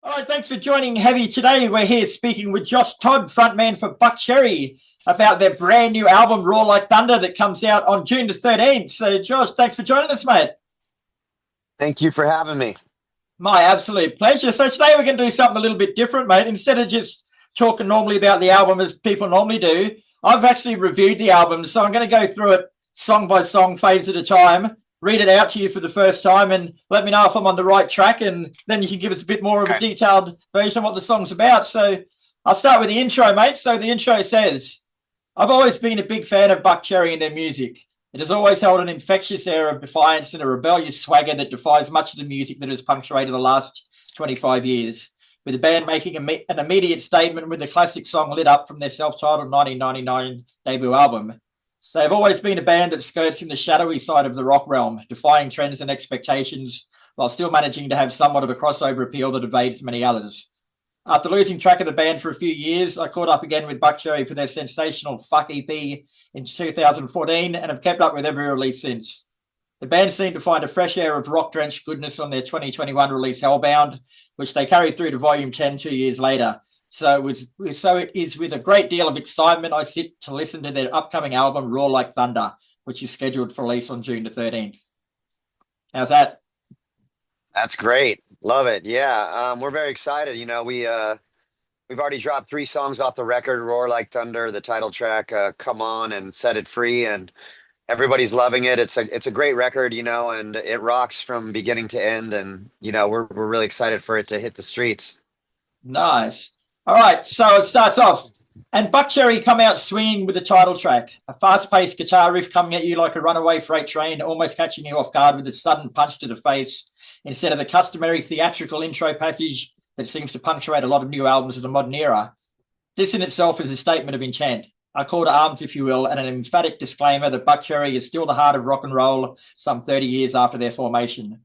All right, thanks for joining Heavy today. We're here speaking with Josh Todd, frontman for Buckcherry, about their brand new album, Roar Like Thunder, that comes out on June the 13th. So, Josh, thanks for joining us, mate. Thank you for having me. My absolute pleasure. So today we're going to do something a little bit different, mate. Instead of just talking normally about the album as people normally do, I've actually reviewed the album. So I'm going to go through it song by song, phase at a time, read it out to you for the first time, and let me know if I'm on the right track, and then you can give us a bit more of a detailed version of what the song's about. So I'll start with the intro, mate. So the intro says, I've always been a big fan of Buckcherry and their music. It has always held an infectious air of defiance and a rebellious swagger that defies much of the music that has punctuated the last 25 years, with the band making an immediate statement with the classic song Lit Up from their self-titled 1999 debut album. So they've always been a band that skirts in the shadowy side of the rock realm, defying trends and expectations, while still managing to have somewhat of a crossover appeal that evades many others. After losing track of the band for a few years, I caught up again with Buckcherry for their sensational Fuck EP in 2014 and have kept up with every release since. The band seemed to find a fresh air of rock-drenched goodness on their 2021 release Hellbound, which they carried through to Volume 10 2 years later. So it is with a great deal of excitement I sit to listen to their upcoming album, Roar Like Thunder, which is scheduled for release on June the 13th. How's that? That's great. Love it. Yeah, we're very excited. We've already dropped 3 songs off the record: "Roar Like Thunder," the title track, "Come On," and "Set It Free," and everybody's loving it. It's a great record, and it rocks from beginning to end. And we're really excited for it to hit the streets. Nice. All right, so it starts off, and Buckcherry come out swinging with the title track, a fast-paced guitar riff coming at you like a runaway freight train, almost catching you off guard with a sudden punch to the face, instead of the customary theatrical intro package that seems to punctuate a lot of new albums of the modern era. This in itself is a statement of intent, a call to arms, if you will, and an emphatic disclaimer that Buckcherry is still the heart of rock and roll some 30 years after their formation.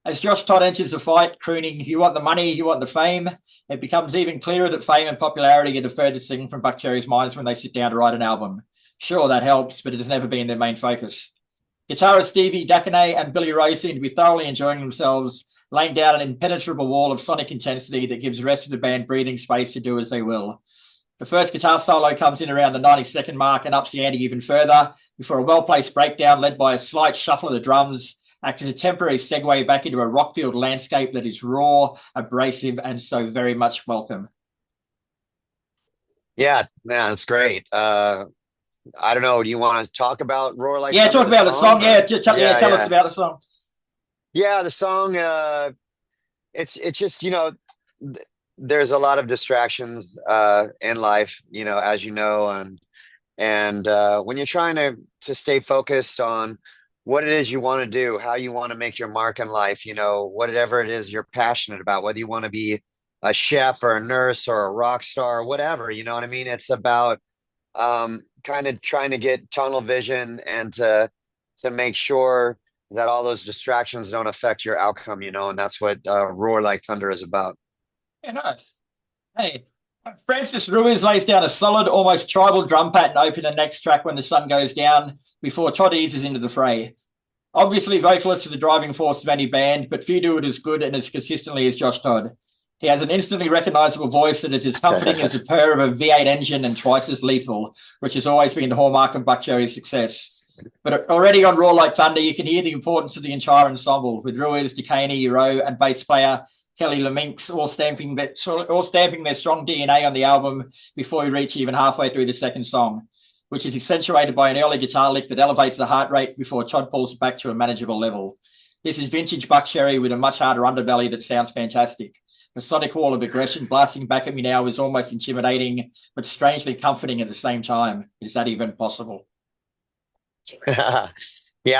As Josh Todd enters the fight, crooning, "You want the money, you want the fame," it becomes even clearer that fame and popularity are the furthest thing from Buckcherry's minds when they sit down to write an album. Sure, that helps, but it has never been their main focus. Guitarist Stevie Dakinay and Billy Ray seem to be thoroughly enjoying themselves, laying down an impenetrable wall of sonic intensity that gives the rest of the band breathing space to do as they will. The first guitar solo comes in around the 90-second mark and ups the ante even further, before a well-placed breakdown led by a slight shuffle of the drums acts as a temporary segue back into a rock-filled landscape that is raw, abrasive, and so very much welcome. Yeah, man, it's great. I don't know. Do you want to talk about "Roar Like"? Yeah, talk about the song. Tell us about the song. Yeah, the song. It's just there's a lot of distractions in life, as you know, and when you're trying to stay focused on what it is you want to do, how you want to make your mark in life, whatever it is you're passionate about, whether you want to be a chef or a nurse or a rock star or whatever, you know what I mean? It's about kind of trying to get tunnel vision and to make sure that all those distractions don't affect your outcome, and that's what Roar Like Thunder is about. Yeah, nice. Hey, Francis Ruiz lays down a solid, almost tribal drum pattern open the next track, "When the Sun Goes Down," before Todd eases into the fray. Obviously, vocalists are the driving force of any band, but few do it as good and as consistently as Josh Todd. He has an instantly recognizable voice that is as comforting as the purr of a V8 engine and twice as lethal, which has always been the hallmark of Buckcherry's success. But already on Roar Like Thunder, you can hear the importance of the entire ensemble, with Ruiz, Dakinay, Rowe, and bass player Kelly Leminx all stamping their strong DNA on the album before we reach even halfway through the second song, which is accentuated by an early guitar lick that elevates the heart rate before Todd pulls it back to a manageable level. This is vintage Buckcherry with a much harder underbelly that sounds fantastic. The sonic wall of aggression blasting back at me now is almost intimidating, but strangely comforting at the same time. Is that even possible? Yeah,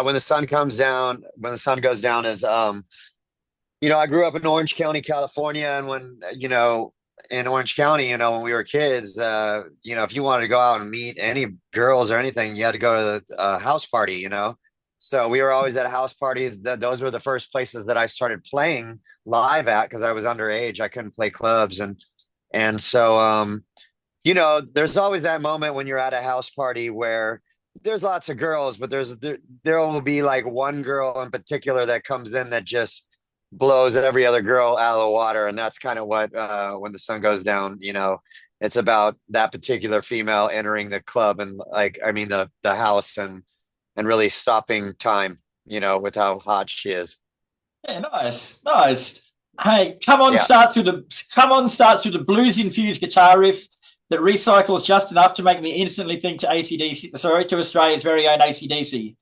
when the sun goes down is I grew up in Orange County, California, and when in Orange County, when we were kids, if you wanted to go out and meet any girls or anything, you had to go to the house party, So we were always at house parties. Those were the first places that I started playing live at, because I was underage. I couldn't play clubs, and so there's always that moment when you're at a house party where there's lots of girls, but there will be like one girl in particular that comes in that just blows every other girl out of the water. And that's kind of what when the sun goes down, it's about that particular female entering the club and like I mean the house and really stopping time, with how hot she is. Yeah, nice, nice. Hey, come on Yeah. starts with a blues infused guitar riff that recycles just enough to make me instantly think to ACDC, sorry, to Australia's very own ACDC.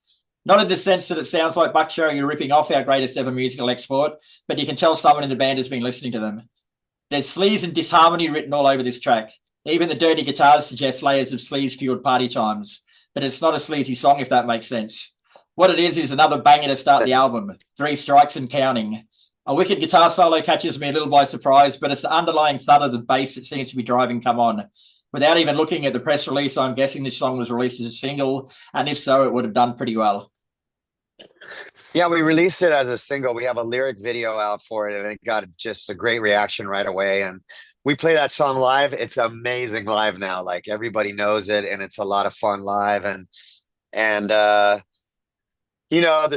Not in the sense that it sounds like Buckcherry are ripping off our greatest ever musical export, but you can tell someone in the band has been listening to them. There's sleaze and disharmony written all over this track. Even the dirty guitars suggest layers of sleaze-fueled party times, but it's not a sleazy song, if that makes sense. What it is another banger to start the album, 3 strikes and counting. A wicked guitar solo catches me a little by surprise, but it's the underlying thud of the bass that seems to be driving Come On. Without even looking at the press release, I'm guessing this song was released as a single, and if so, it would have done pretty well. Yeah, we released it as a single. We have a lyric video out for it, and it got just a great reaction right away. And we play that song live. It's amazing live now. Like everybody knows it, and it's a lot of fun live. And the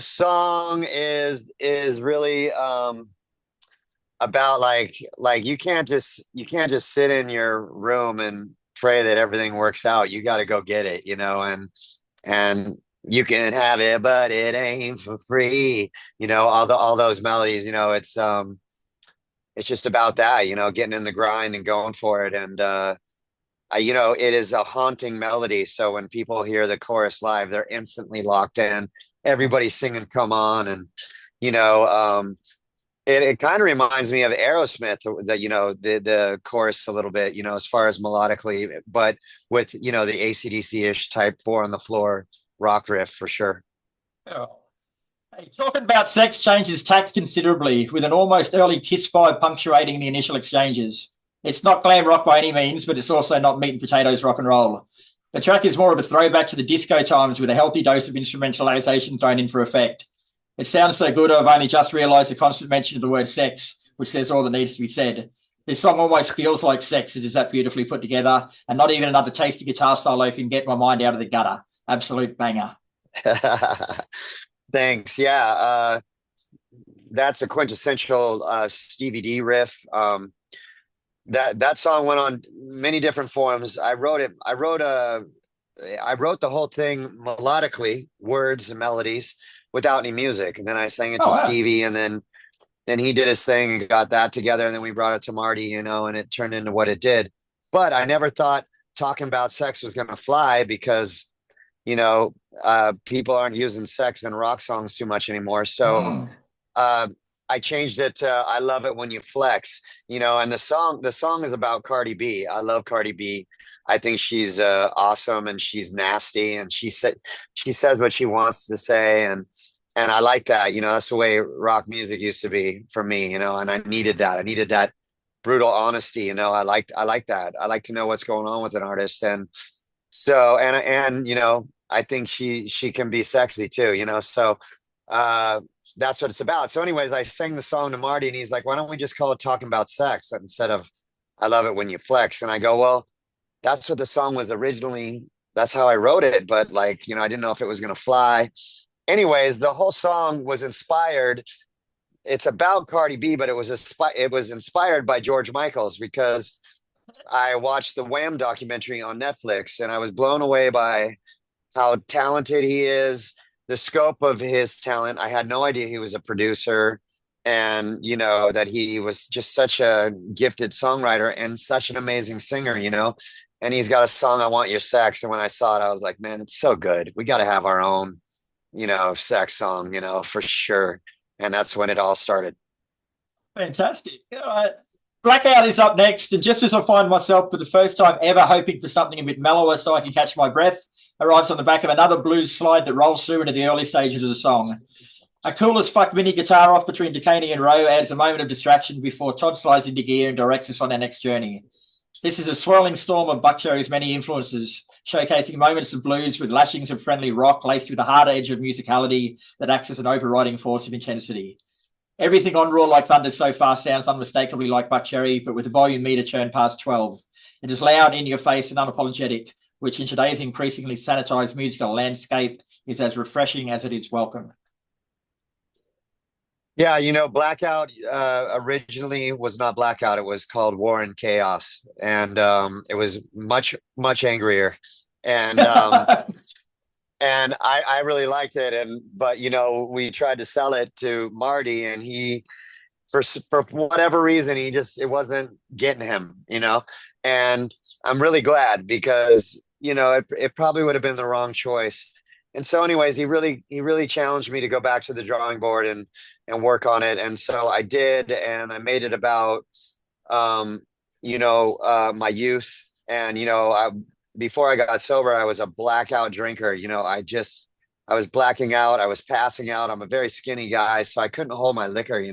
song is really about like you can't just sit in your room and pray that everything works out. You got to go get it, and you can have it, but it ain't for free. All those melodies. It's just about that. Getting in the grind and going for it. And it is a haunting melody. So when people hear the chorus live, they're instantly locked in. Everybody's singing "Come On," and it kind of reminds me of Aerosmith, the chorus a little bit, as far as melodically, but with the AC/DC-ish type 4 on the floor rock riff for sure. Oh. Hey, talking about sex changes tact considerably, with an almost early Kiss vibe punctuating the initial exchanges. It's not glam rock by any means, but it's also not meat and potatoes rock and roll. The track is more of a throwback to the disco times with a healthy dose of instrumentalization thrown in for effect. It sounds so good, I've only just realised the constant mention of the word sex, which says all that needs to be said. This song almost feels like sex. It is that beautifully put together, and not even another tasty guitar solo can get my mind out of the gutter. Absolute banger. Thanks. Yeah. That's a quintessential Stevie D riff. That song went on many different forms. I wrote the whole thing melodically, words and melodies, without any music. And then I sang it to Stevie, and then he did his thing and got that together. And then we brought it to Marty, and it turned into what it did. But I never thought talking about sex was going to fly because, people aren't using sex in rock songs too much anymore. So I changed it to "I Love It When You Flex," and the song is about Cardi B. I love Cardi B. I think she's awesome, and she's nasty, and she says what she wants to say, and I like that. That's the way rock music used to be for me, and I needed that. I needed that brutal honesty. I like that. I like to know what's going on with an artist, and so and I think she can be sexy too. So that's what it's about. So anyways, I sang the song to Marty, and he's like, why don't we just call it "Talking About Sex" instead of "I Love It When You Flex"? And I go, well, that's what the song was originally. That's how I wrote it. But I didn't know if it was going to fly. Anyways, the whole song was inspired. It's about Cardi B, but it was inspired by George Michael's, because I watched the Wham documentary on Netflix, and I was blown away by how talented he is, the scope of his talent. I had no idea he was a producer, and that he was just such a gifted songwriter and such an amazing singer, and he's got a song, "I Want Your Sex." And when I saw it, I was like, man, it's so good. We got to have our own, sex song, for sure. And that's when it all started. Fantastic. All right. Blackout is up next, and just as I find myself for the first time ever hoping for something a bit mellower so I can catch my breath, arrives on the back of another blues slide that rolls through into the early stages of the song. A cool as fuck mini guitar off between Decaney and Rowe adds a moment of distraction before Todd slides into gear and directs us on our next journey. This is a swirling storm of Buckcherry's many influences, showcasing moments of blues with lashings of friendly rock laced with a hard edge of musicality that acts as an overriding force of intensity. Everything on Raw Like Thunder so far sounds unmistakably like Buckcherry, but with the volume meter turned past 12. It is loud, in your face, and unapologetic, which in today's increasingly sanitized musical landscape is as refreshing as it is welcome. Yeah, Blackout originally was not Blackout. It was called War and Chaos, and it was much much angrier, and I really liked it. And but we tried to sell it to Marty, and he for whatever reason it wasn't getting him. And I'm really glad because it probably would have been the wrong choice. And so anyways, he really challenged me to go back to the drawing board and work on it. And so I did, and I made it about my youth. And before I got sober, I was a blackout drinker. I was blacking out, I was passing out. I'm a very skinny guy, so I couldn't hold my liquor.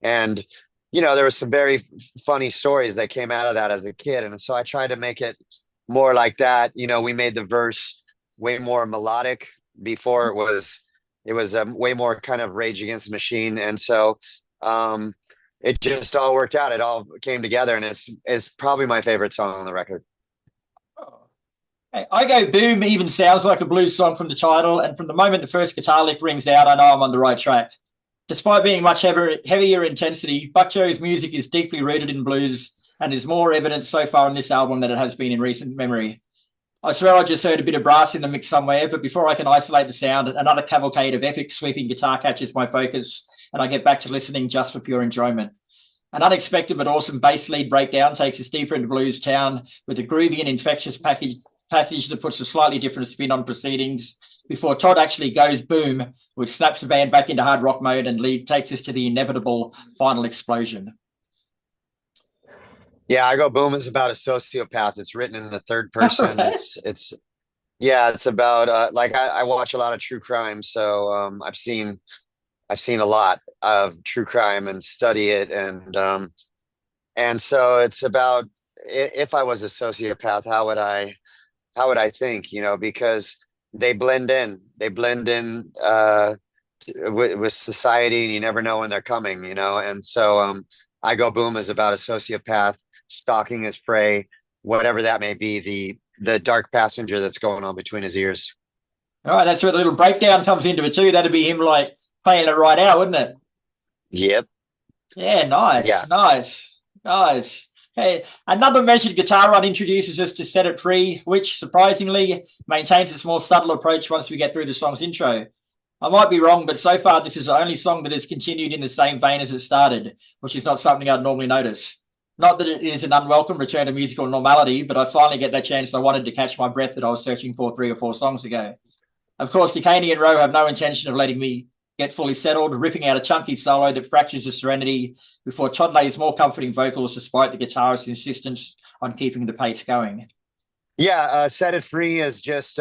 And there was some very funny stories that came out of that as a kid. And so I tried to make it more like that. We made the verse way more melodic. Before it was way more kind of Rage Against the Machine. And so it just all worked out. It all came together, and it's probably my favorite song on the record. Hey, I Go Boom even sounds like a blues song from the title, and from the moment the first guitar lick rings out, I know I'm on the right track. Despite being much heavier intensity, Buckcherry's music is deeply rooted in blues and is more evident so far on this album than it has been in recent memory. I swear I just heard a bit of brass in the mix somewhere, but before I can isolate the sound, another cavalcade of epic sweeping guitar catches my focus, and I get back to listening just for pure enjoyment. An unexpected but awesome bass lead breakdown takes us deeper into blues town with a groovy and infectious passage that puts a slightly different spin on proceedings before Todd actually goes boom, which snaps the band back into hard rock mode, and lead takes us to the inevitable final explosion. Yeah, I Go Boom is about a sociopath. It's written in the third person. It's about like I watch a lot of true crime, so I've seen a lot of true crime and study it, and so it's about if I was a sociopath, how would I think, because they blend in with society, and you never know when they're coming. And so I Go Boom is about a sociopath stalking his prey, whatever that may be, the dark passenger that's going on between his ears. All right, that's where the little breakdown comes into it too. That'd be him like playing it right out, wouldn't it? Yep. Yeah, nice, Yeah. nice. Hey, another measured guitar run introduces us to Set It Free, which surprisingly maintains its more subtle approach once we get through the song's intro. I might be wrong, but so far this is the only song that has continued in the same vein as it started, which is not something I'd normally notice. Not that it is an unwelcome return to musical normality, but I finally get that chance I wanted to catch my breath that I was searching for 3 or 4 songs ago. Of course, Decaney and Rowe have no intention of letting me get fully settled, ripping out a chunky solo that fractures the serenity before Todd lays more comforting vocals despite the guitarist's insistence on keeping the pace going. Yeah, Set It Free is just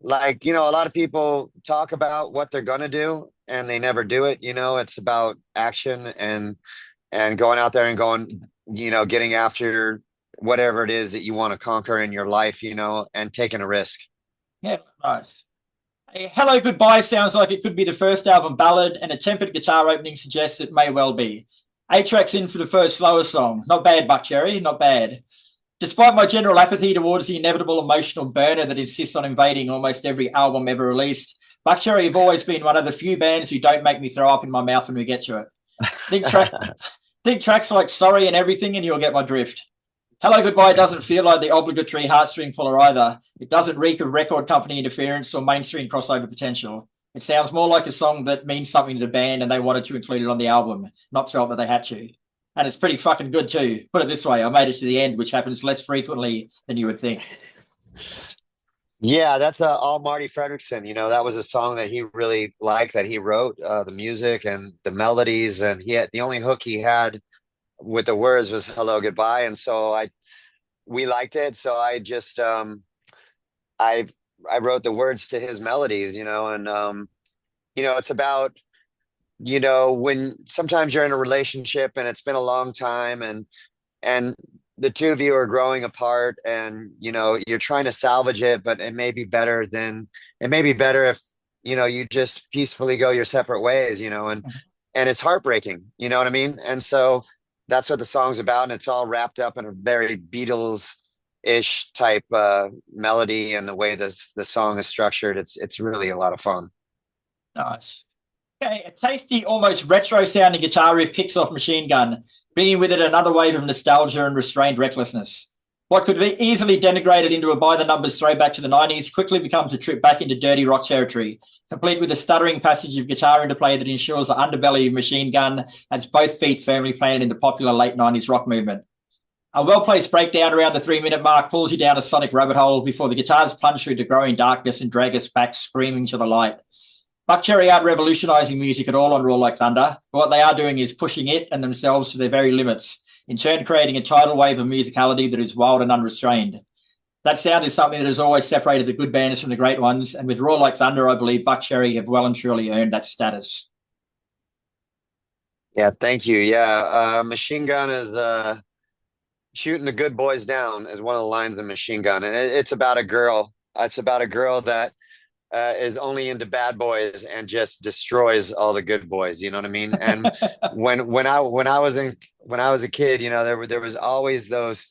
like, a lot of people talk about what they're gonna do and they never do it. It's about action and going out there and going, getting after whatever it is that you want to conquer in your life, and taking a risk. Yeah, nice. Hello Goodbye sounds like it could be the first album ballad, and a tempered guitar opening suggests it may well be. 8 tracks in for the first slower song. Not bad, Buckcherry, not bad. Despite my general apathy towards the inevitable emotional burner that insists on invading almost every album ever released, Buckcherry have always been one of the few bands who don't make me throw up in my mouth when we get to it. Think tracks like Sorry and Everything and you'll get my drift. Hello Goodbye doesn't feel like the obligatory heartstring puller either. It doesn't reek of record company interference or mainstream crossover potential. It sounds more like a song that means something to the band and they wanted to include it on the album, not felt that they had to. And it's pretty fucking good too. Put it this way, I made it to the end, which happens less frequently than you would think. Yeah, that's all Marty Fredrickson. That was a song that he really liked, that he wrote the music and the melodies, and the only hook he had with the words was "Hello Goodbye," and so we liked it. So I just I wrote the words to his melodies, and it's about when sometimes you're in a relationship and it's been a long time, and the two of you are growing apart, and you're trying to salvage it, but it may be better if you just peacefully go your separate ways, and it's heartbreaking, you know what I mean? And so that's what the song's about, and it's all wrapped up in a very Beatles-ish type melody, and the way the song is structured, it's really a lot of fun. Nice. Okay, a tasty, almost retro-sounding guitar riff kicks off Machine Gun, bringing with it another wave of nostalgia and restrained recklessness. What could be easily denigrated into a by-the-numbers throwback to the 90s quickly becomes a trip back into dirty rock territory, complete with a stuttering passage of guitar interplay that ensures the underbelly of Machine Gun has both feet firmly planted in the popular late 90s rock movement. A well-placed breakdown around the 3-minute mark pulls you down a sonic rabbit hole before the guitars plunge through the growing darkness and drag us back screaming to the light. Buckcherry aren't revolutionising music at all on Roar Like Thunder, but what they are doing is pushing it and themselves to their very limits, in turn creating a tidal wave of musicality that is wild and unrestrained. That sound is something that has always separated the good bands from the great ones, and with Roar Like Thunder, I believe Buckcherry have well and truly earned that status. Yeah, thank you. Yeah, Machine Gun is shooting the good boys down is one of the lines in Machine Gun, and it's about a girl. It's about a girl that is only into bad boys and just destroys all the good boys. You know what I mean? And when I was a kid, you know, there was always those,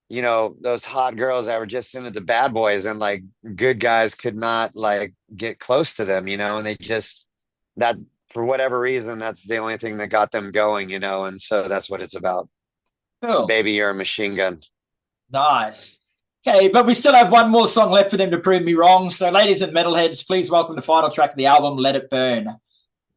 you know, those hot girls that were just into the bad boys, and like good guys could not like get close to them, you know, and they just that for whatever reason, that's the only thing that got them going, you know, and so that's what it's about. Cool. Baby, you're a machine gun. Nice. Okay, but we still have one more song left for them to prove me wrong. So, ladies and metalheads, please welcome the final track of the album, Let It Burn.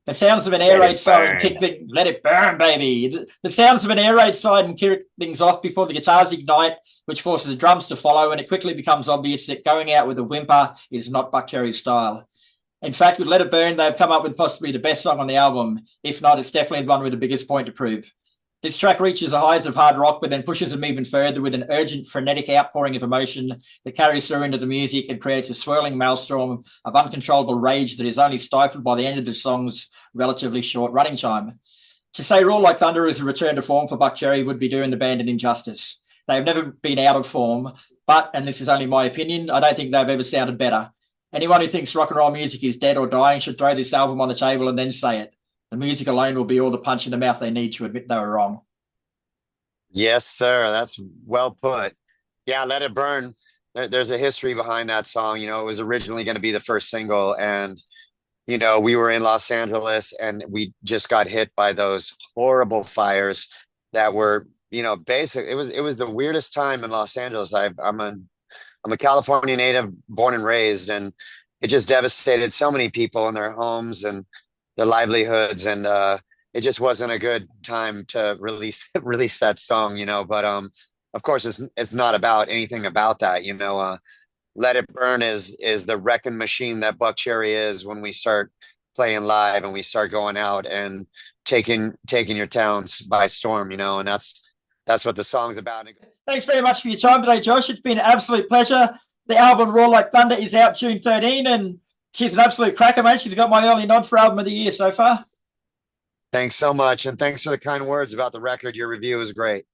The sounds of an air raid siren kick the let it burn, baby. The sounds of an air raid siren kick things off before the guitars ignite, which forces the drums to follow, and it quickly becomes obvious that going out with a whimper is not Buckcherry's style. In fact, with Let It Burn, they've come up with possibly the best song on the album. If not, it's definitely the one with the biggest point to prove. This track reaches the highs of hard rock, but then pushes them even further with an urgent, frenetic outpouring of emotion that carries through into the music and creates a swirling maelstrom of uncontrollable rage that is only stifled by the end of the song's relatively short running time. To say Roar Like Thunder is a return to form for Buckcherry would be doing the band an injustice. They have never been out of form, but, and this is only my opinion, I don't think they've ever sounded better. Anyone who thinks rock and roll music is dead or dying should throw this album on the table and then say it. The music alone will be all the punch in the mouth they need to admit they were wrong. Yes, sir. That's well put. Yeah, Let It Burn. There's a history behind that song. You know, it was originally going to be the first single, and you know, we were in Los Angeles and we just got hit by those horrible fires that were, you know, basic. It was the weirdest time in Los Angeles. I'm a California native, born and raised, and it just devastated so many people in their homes and their livelihoods, and it just wasn't a good time to release that song, you know. But of course, it's not about anything about that, you know. Let It Burn is the wrecking machine that Buckcherry is when we start playing live and we start going out and taking your towns by storm, you know. And that's what the song's about. Thanks very much for your time today, Josh. It's been an absolute pleasure. The album Roar Like Thunder is out June 13, and she's an absolute cracker, mate. She's got my early nod for album of the year so far. Thanks so much. And thanks for the kind words about the record. Your review was great.